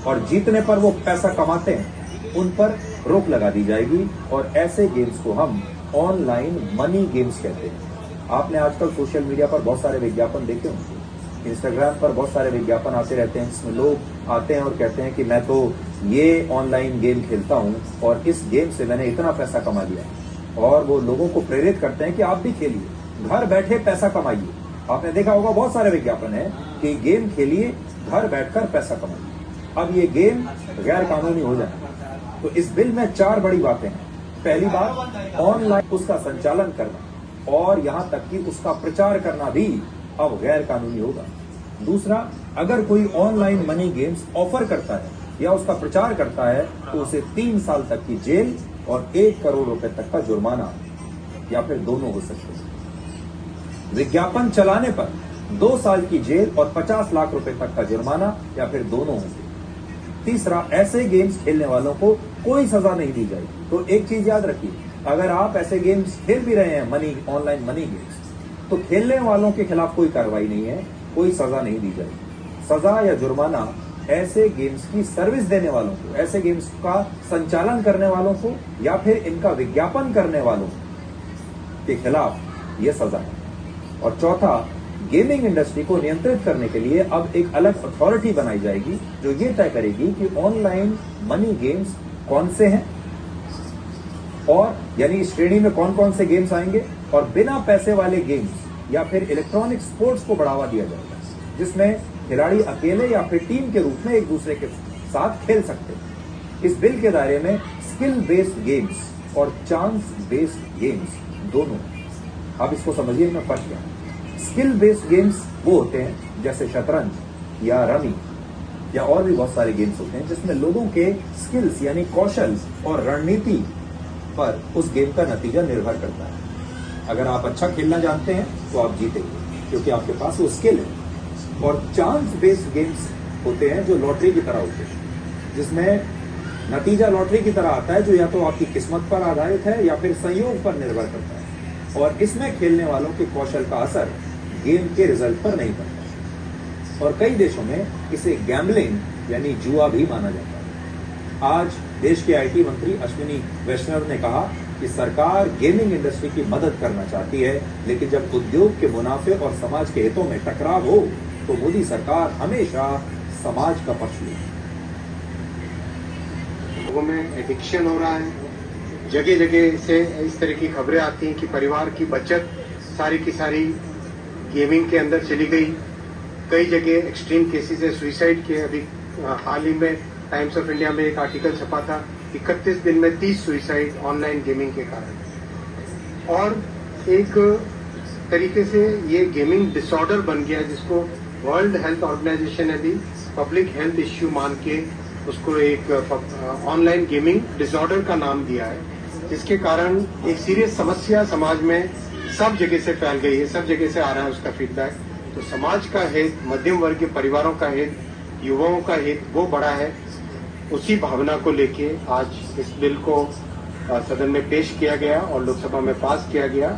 और जीतने पर वो पैसा कमाते हैं, उन पर रोक लगा दी जाएगी और ऐसे गेम्स को हम ऑनलाइन मनी गेम्स कहते हैं। आपने आजकल सोशल मीडिया पर बहुत सारे विज्ञापन देखे होंगे, इंस्टाग्राम पर बहुत सारे विज्ञापन आते रहते हैं जिसमें लोग आते हैं और कहते हैं कि मैं तो ये ऑनलाइन गेम खेलता हूं और इस गेम से मैंने इतना पैसा कमा लिया, और वो लोगों को प्रेरित करते हैं कि आप भी खेलिए, घर बैठे पैसा कमाइए। आपने देखा होगा बहुत सारे विज्ञापन है कि गेम खेलिए, घर बैठकर पैसा कमाइए। अब ये गेम गैर कानूनी हो जाए तो इस बिल में 4 बड़ी बातें हैं। पहली बात, ऑनलाइन उसका संचालन करना और यहां तक कि उसका प्रचार करना भी अब गैर कानूनी होगा। दूसरा, अगर कोई ऑनलाइन मनी गेम्स ऑफर करता है या उसका प्रचार करता है तो उसे 3 साल तक की जेल और 1 करोड़ रुपए तक का जुर्माना या फिर दोनों हो सकते हैं। विज्ञापन चलाने पर 2 साल की जेल और 50 लाख रुपए तक का जुर्माना या फिर दोनों होंगे। तीसरा, ऐसे गेम्स खेलने वालों को कोई सजा नहीं दी जाएगी। तो एक चीज याद रखिए, अगर आप ऐसे गेम्स खेल भी रहे हैं, ऑनलाइन मनी गेम्स, तो खेलने वालों के खिलाफ कोई कार्रवाई नहीं है, कोई सजा नहीं दी जाएगी। सजा या जुर्माना ऐसे गेम्स की सर्विस देने वालों को, ऐसे गेम्स का संचालन करने वालों को या फिर इनका विज्ञापन करने वालों के खिलाफ यह सजा है। और चौथा, गेमिंग इंडस्ट्री को नियंत्रित करने के लिए अब एक अलग अथॉरिटी बनाई जाएगी जो ये तय करेगी कि ऑनलाइन मनी गेम्स कौन से हैं और यानी इस श्रेणी में कौन कौन से गेम्स आएंगे, और बिना पैसे वाले गेम्स या फिर इलेक्ट्रॉनिक स्पोर्ट्स को बढ़ावा दिया जाएगा जिसमें खिलाड़ी अकेले या फिर टीम के रूप में एक दूसरे के साथ खेल सकते हैं। इस बिल के दायरे में स्किल बेस्ड गेम्स और चांस बेस्ड गेम्स दोनों। आप इसको समझिए मैं फर्क क्या है। स्किल बेस्ड गेम्स वो होते हैं जैसे शतरंज या रमी या और भी बहुत सारे गेम्स होते हैं जिसमें लोगों के स्किल्स यानी कौशल और रणनीति पर उस गेम का नतीजा निर्भर करता है। अगर आप अच्छा खेलना जानते हैं तो आप जीतेंगे क्योंकि आपके पास वो स्किल है। और चांस बेस्ड गेम्स होते हैं जो लॉटरी की तरह होते हैं जिसमें नतीजा लॉटरी की तरह आता है जो या तो आपकी किस्मत पर आधारित है या फिर संयोग पर निर्भर करता है, और इसमें खेलने वालों के कौशल का असर गेम के रिजल्ट पर नहीं पड़ता। और कई देशों में इसे गैम्बलिंग यानी जुआ भी माना जाता है। आज देश के आईटी मंत्री अश्विनी वैष्णव ने कहा कि सरकार गेमिंग इंडस्ट्री की मदद करना चाहती है, लेकिन जब उद्योग के मुनाफे और समाज के हितों में टकराव हो तो मोदी सरकार हमेशा समाज का पक्ष लेगी। लोगों में एडिक्शन हो रहा है, जगह जगह से इस तरह की खबरें आती हैं कि परिवार की बचत सारी की सारी गेमिंग के अंदर चली गई। कई जगह एक्सट्रीम केसेस है सुसाइड के। अभी हाल ही में टाइम्स ऑफ इंडिया में एक आर्टिकल छपा था, 31 दिन में 30 सुसाइड ऑनलाइन गेमिंग के कारण। और एक तरीके से ये गेमिंग डिसऑर्डर बन गया जिसको वर्ल्ड हेल्थ ऑर्गेनाइजेशन ने भी पब्लिक हेल्थ इश्यू मान के उसको एक ऑनलाइन गेमिंग डिसऑर्डर का नाम दिया है, जिसके कारण एक सीरियस समस्या समाज में सब जगह से फैल गई है, सब जगह से आ रहा है उसका फीडबैक। तो समाज का हित, मध्यम वर्ग के परिवारों का हित, युवाओं का हित वो बड़ा है। उसी भावना को लेके आज इस बिल को सदन में पेश किया गया और लोकसभा में पास किया गया।